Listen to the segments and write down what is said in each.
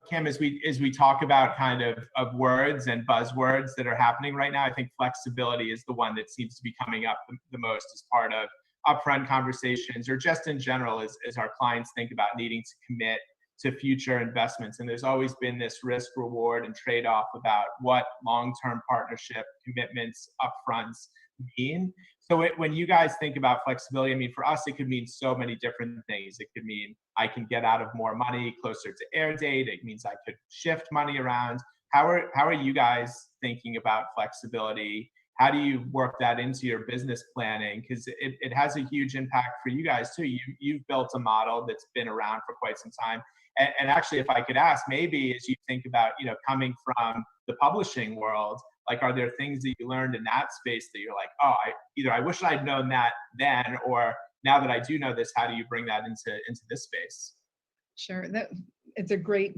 Kim, as we talk about kind of words and buzzwords that are happening right now, I think flexibility is the one that seems to be coming up the most as part of upfront conversations, or just in general as our clients think about needing to commit to future investments. And there's always been this risk reward and trade-off about what long-term partnership commitments upfronts mean. So when you guys think about flexibility, I mean, for us, it could mean so many different things. It could mean I can get out of more money closer to air date. It means I could shift money around. How are you guys thinking about flexibility? How do you work that into your business planning? Because it has a huge impact for you guys too. You've built a model that's been around for quite some time. And actually, if I could ask, maybe as you think about, coming from the publishing world, like, are there things that you learned in that space that you're like, oh, I wish I'd known that then, or now that I do know this, how do you bring that into this space? Sure. It's a great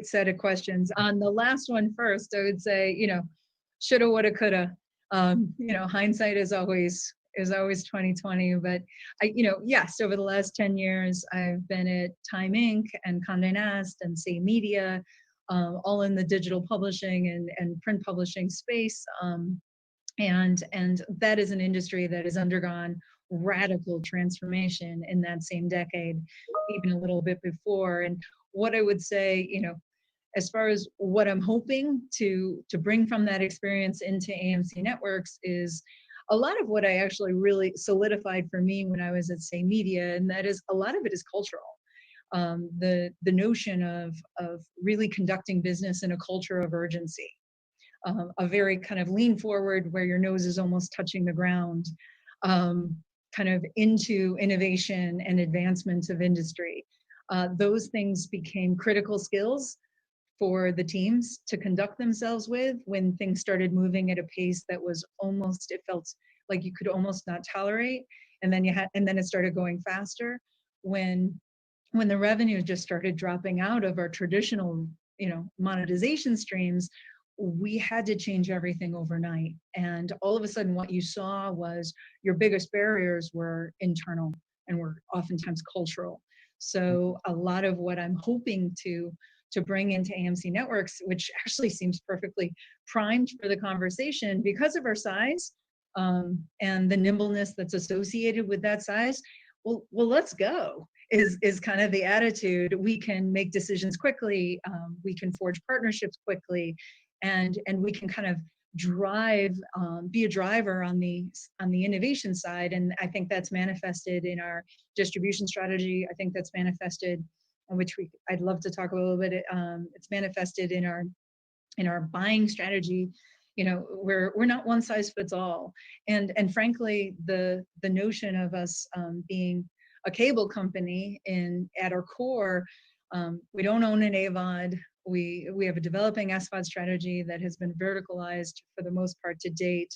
set of questions. On the last one first, I would say, shoulda, woulda, coulda. Hindsight is always 2020. But yes, over the last 10 years, I've been at Time Inc. and Condé Nast and Say Media, all in the digital publishing and print publishing space. And that is an industry that has undergone radical transformation in that same decade, even a little bit before. And what I would say, as far as what I'm hoping to bring from that experience into AMC Networks is a lot of what I actually really solidified for me when I was at Say Media, and that is a lot of it is cultural. The notion of really conducting business in a culture of urgency, a very kind of lean forward where your nose is almost touching the ground, kind of into innovation and advancement of industry. Those things became critical skills for the teams to conduct themselves with when things started moving at a pace that was almost, it felt like you could almost not tolerate. And then it started going faster when the revenue just started dropping out of our traditional, monetization streams. We had to change everything overnight. And all of a sudden what you saw was your biggest barriers were internal and were oftentimes cultural. So a lot of what I'm hoping to bring into AMC Networks, which actually seems perfectly primed for the conversation because of our size, and the nimbleness that's associated with that size. Well, let's go is kind of the attitude. We can make decisions quickly. We can forge partnerships quickly, and we can kind of drive, be a driver on the innovation side. And I think that's manifested in our distribution strategy. I think that's manifested, which I'd love to talk a little bit. It's manifested in our buying strategy. We're not one size fits all. And frankly, the notion of us being a cable company at our core, we don't own an AVOD. We have a developing SVOD strategy that has been verticalized for the most part to date,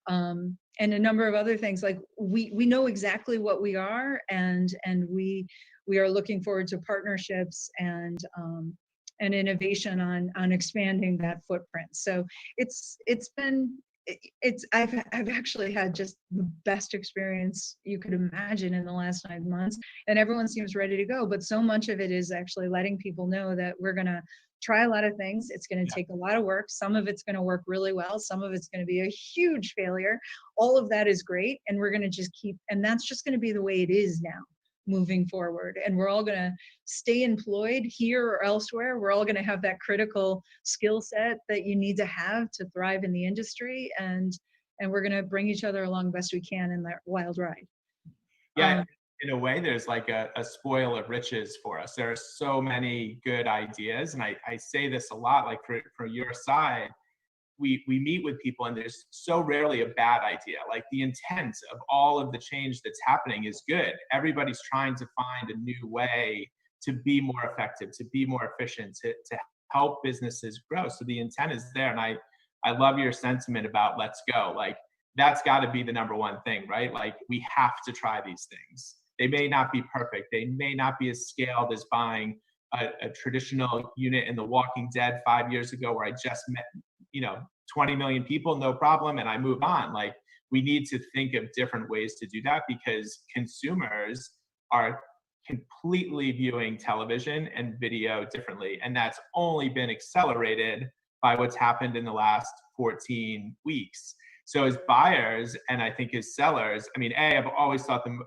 and a number of other things. Like we know exactly what we are, and we are looking forward to partnerships and innovation on expanding that footprint. So I've actually had just the best experience you could imagine in the last 9 months, and everyone seems ready to go. But so much of it is actually letting people know that we're going to try a lot of things. It's going to take a lot of work. Some of it's going to work really well. Some of it's going to be a huge failure. All of that is great. And we're going to just and that's just going to be the way it is now moving forward. And we're all going to stay employed here or elsewhere. We're all going to have that critical skill set that you need to have to thrive in the industry. And we're going to bring each other along best we can in that wild ride. Yeah. In a way, there's like a spoil of riches for us. There are so many good ideas. And I say this a lot, like for your side, we meet with people and there's so rarely a bad idea. Like the intent of all of the change that's happening is good. Everybody's trying to find a new way to be more effective, to be more efficient, to help businesses grow. So the intent is there. And I love your sentiment about let's go. Like that's got to be the number one thing, right? Like we have to try these things. They may not be perfect. They may not be as scaled as buying a traditional unit in The Walking Dead 5 years ago where I just met, 20 million people, no problem, and I move on. Like we need to think of different ways to do that because consumers are completely viewing television and video differently. And that's only been accelerated by what's happened in the last 14 weeks. So as buyers, and I think as sellers, I mean, I've always thought them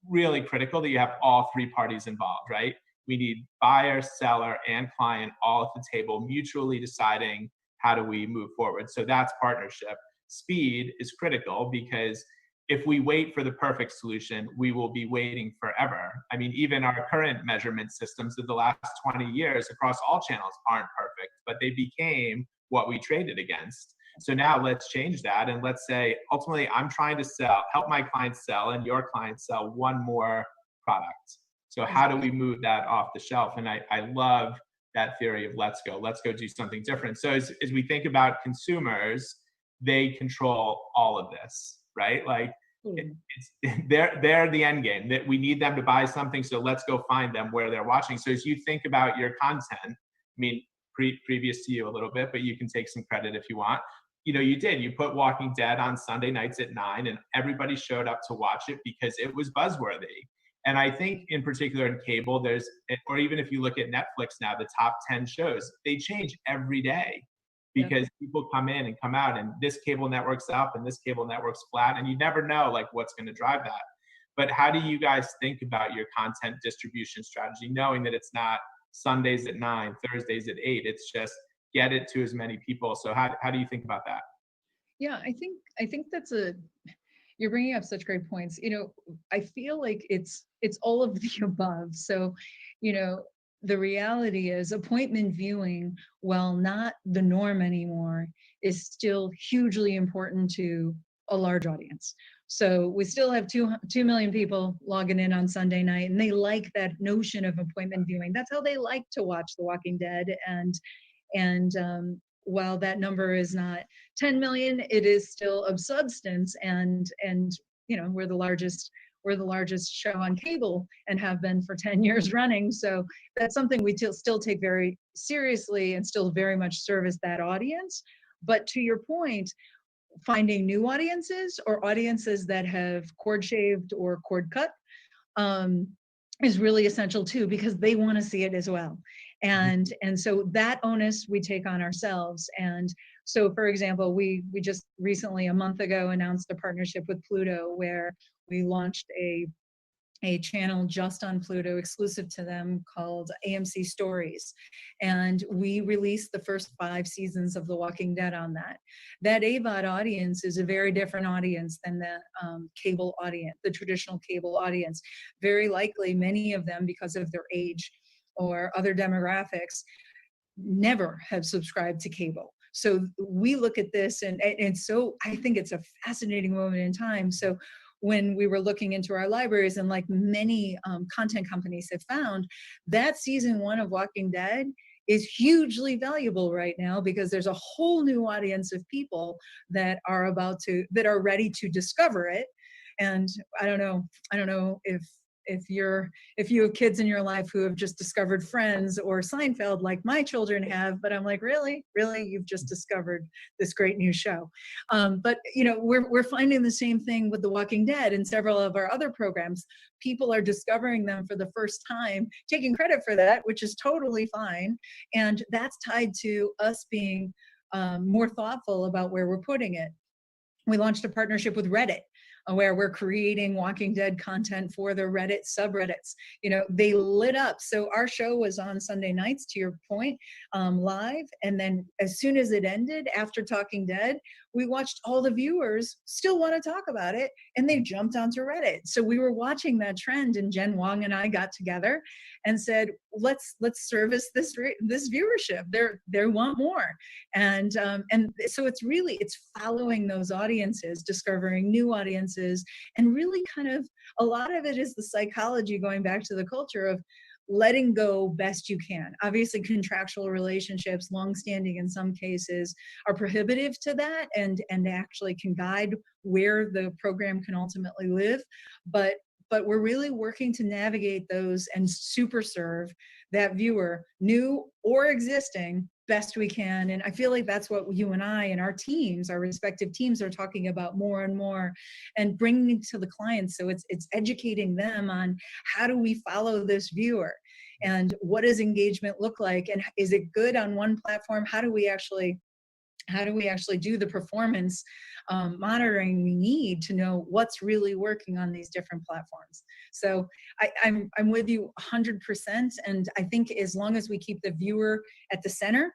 really critical that you have all three parties involved, right? We need buyer, seller, and client all at the table, mutually deciding how do we move forward. So that's partnership. Speed is critical because if we wait for the perfect solution, we will be waiting forever. I mean, even our current measurement systems of the last 20 years across all channels aren't perfect, but they became what we traded against. So now let's change that. And let's say, ultimately, I'm trying to help my clients sell and your clients sell one more product. So how do we move that off the shelf? And I love that theory of let's go do something different. So as we think about consumers, they control all of this, right? Like they're the end game, that we need them to buy something. So let's go find them where they're watching. So as you think about your content, I mean, previous to you a little bit, but you can take some credit if you want. You put Walking Dead on Sunday nights at 9 and everybody showed up to watch it because it was buzzworthy. And I think in particular in cable, or even if you look at Netflix now, the top 10 shows, they change every day because people come in and come out, and this cable network's up and this cable network's flat, and you never know like what's going to drive that. But how do you guys think about your content distribution strategy, knowing that it's not Sundays at 9, Thursdays at 8, it's just get it to as many people? So how do you think about that? Yeah, I think you're bringing up such great points. I feel like it's all of the above. So, the reality is appointment viewing, while not the norm anymore, is still hugely important to a large audience. So we still have 2 million people logging in on Sunday night, and they like that notion of appointment viewing. That's how they like to watch The Walking Dead. And while that number is not 10 million, it is still of substance. And we're the largest show on cable and have been for 10 years running. So that's something we still take very seriously and still very much service that audience. But to your point, finding new audiences or audiences that have cord shaved or cord cut is really essential too, because they want to see it as well. And so that onus we take on ourselves. And so, for example, we just recently, a month ago, announced a partnership with Pluto, where we launched a channel just on Pluto, exclusive to them, called AMC Stories. And we released the first 5 seasons of The Walking Dead on that. That AVOD audience is a very different audience than the cable audience, the traditional cable audience. Very likely, many of them, because of their age or other demographics, never have subscribed to cable. So we look at this, and so I think it's a fascinating moment in time. So when we were looking into our libraries, and like many content companies have found, that season 1 of Walking Dead is hugely valuable right now, because there's a whole new audience of people that are ready to discover it. And I don't know if you have kids in your life who have just discovered Friends or Seinfeld like my children have, but I'm like, really, you've just discovered this great new show. But we're finding the same thing with The Walking Dead and several of our other programs. People are discovering them for the first time, taking credit for that, which is totally fine. And that's tied to us being more thoughtful about where we're putting it. We launched a partnership with Reddit, where we're creating Walking Dead content for the Reddit subreddits. They lit up. So our show was on Sunday nights, to your point, live. And then as soon as it ended, after Talking Dead, we watched all the viewers still want to talk about it, and they jumped onto Reddit. So we were watching that trend, and Jen Wong and I got together and said, let's service this viewership. They want more. And so it's following those audiences, discovering new audiences, and really kind of a lot of it is the psychology, going back to the culture of letting go best you can. Obviously, contractual relationships, longstanding in some cases, are prohibitive to that, and actually can guide where the program can ultimately live. But we're really working to navigate those and super serve that viewer, new or existing, best we can. And I feel like that's what you and I and our teams, our respective teams, are talking about more and more, and bringing it to the clients. So it's educating them on how do we follow this viewer, and what does engagement look like, and is it good on one platform? How do we actually do the performance monitoring we need to know what's really working on these different platforms? So I'm with you 100%. And I think as long as we keep the viewer at the center,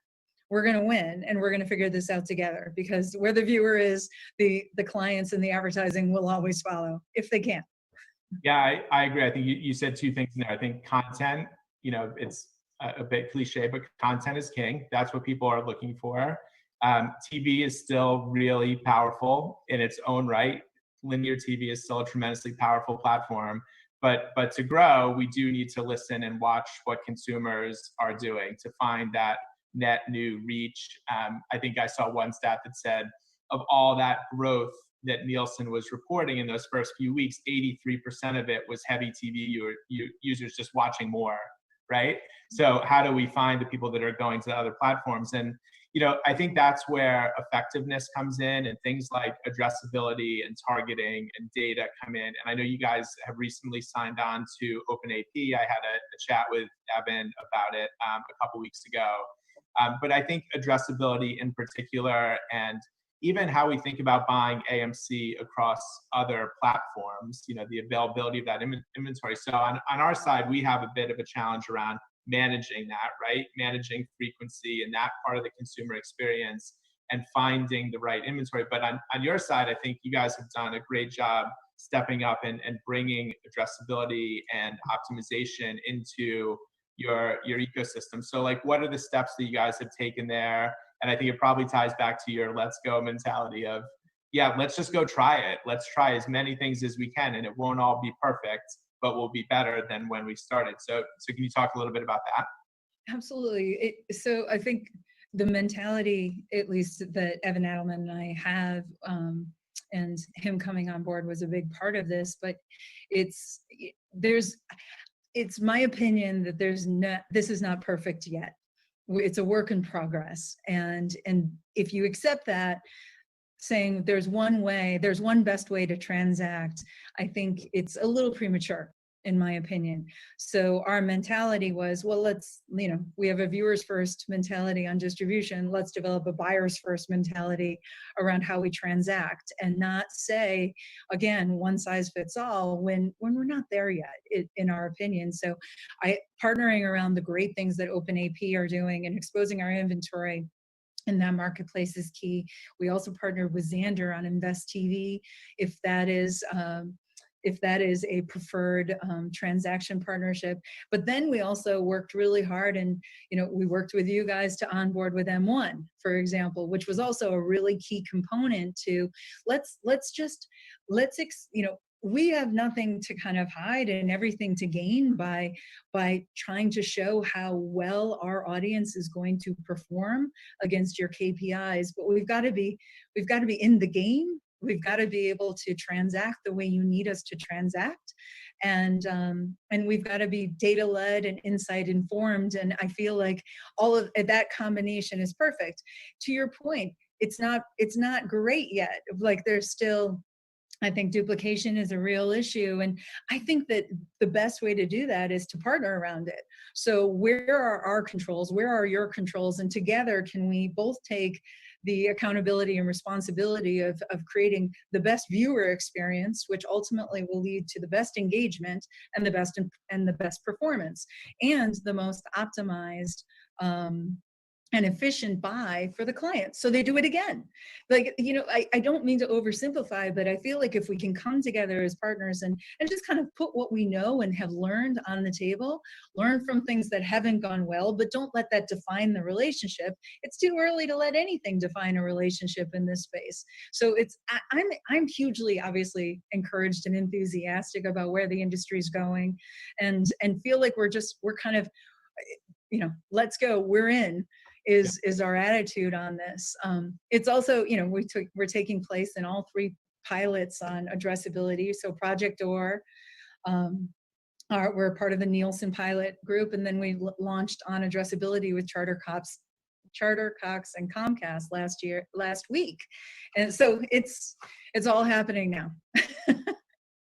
we're going to win, and we're going to figure this out together, because where the viewer is, the clients and the advertising will always follow if they can. Yeah, I agree. I think you said two things in there. I think content, it's a bit cliche, but content is king. That's what people are looking for. TV is still really powerful in its own right. Linear TV is still a tremendously powerful platform, but to grow, we do need to listen and watch what consumers are doing to find that net new reach. I think I saw one stat that said of all that growth that Nielsen was reporting in those first few weeks, 83% of it was heavy TV users just watching more, right? So how do we find the people that are going to the other platforms? And I think that's where effectiveness comes in, and things like addressability and targeting and data come in. And I know you guys have recently signed on to OpenAP. I had a chat with Evan about it a couple weeks ago. But I think addressability in particular, and even how we think about buying AMC across other platforms, the availability of that inventory. So on our side, we have a bit of a challenge around managing that, right? Managing frequency and that part of the consumer experience, and finding the right inventory. But on your side, I think you guys have done a great job stepping up and bringing addressability and optimization into your ecosystem. So like, what are the steps that you guys have taken there? And I think it probably ties back to your let's go mentality of, yeah, let's just go try it. Let's try as many things as we can, and it won't all be perfect, but will be better than when we started. So can you talk a little bit about that? Absolutely. So I think the mentality, at least that Evan Adelman and I have, and him coming on board was a big part of this, but it's my opinion that this is not perfect yet. It's a work in progress. And if you accept that, saying there's one best way to transact, I think it's a little premature, in my opinion. So our mentality was, well, we have a viewers first mentality on distribution. Let's develop a buyers first mentality around how we transact, and not say, again, one size fits all when we're not there yet, in our opinion. So partnering around the great things that OpenAP are doing and exposing our inventory in that marketplace is key. We also partnered with Xandr on Invest TV, if that is a preferred transaction partnership. But then we also worked really hard, and we worked with you guys to onboard with M1, for example, which was also a really key component to we have nothing to kind of hide and everything to gain by trying to show how well our audience is going to perform against your KPIs. But we've got to be in the game. We've got to be able to transact the way you need us to transact, and we've got to be data-led and insight-informed. And I feel like all of that combination is perfect. To your point, it's not great yet. Like, there's still, I think, duplication is a real issue. And I think that the best way to do that is to partner around it. So where are our controls? Where are your controls? And together, can we both take the accountability and responsibility of creating the best viewer experience, which ultimately will lead to the best engagement and the best performance, and the most optimized and efficient buy for the client, so they do it again. Like, I don't mean to oversimplify, but I feel like if we can come together as partners and just kind of put what we know and have learned on the table, learn from things that haven't gone well, but don't let that define the relationship. It's too early to let anything define a relationship in this space. So I'm hugely, obviously, encouraged and enthusiastic about where the industry is going, and feel like we're kind of, let's go, we're in. Is our attitude on this. It's also, we're taking place in all three pilots on addressability. So Project Door, we're part of the Nielsen pilot group, and then we launched on addressability with Charter Cop's Charter, Cox, and Comcast last week. And so it's all happening now.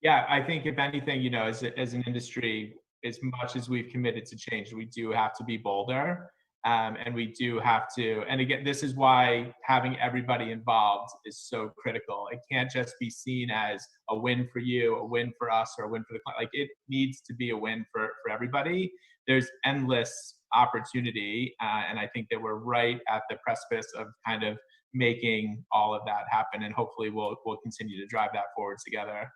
Yeah, I think if anything, you know, as an industry, as much as we've committed to change, we do have to be bolder. And we do have to, and again, this is why having everybody involved is so critical. It can't just be seen as a win for you, a win for us, or a win for the client. Like, it needs to be a win for everybody. There's endless opportunity. And I think that we're right at the precipice of kind of making all of that happen. And hopefully we'll continue to drive that forward together.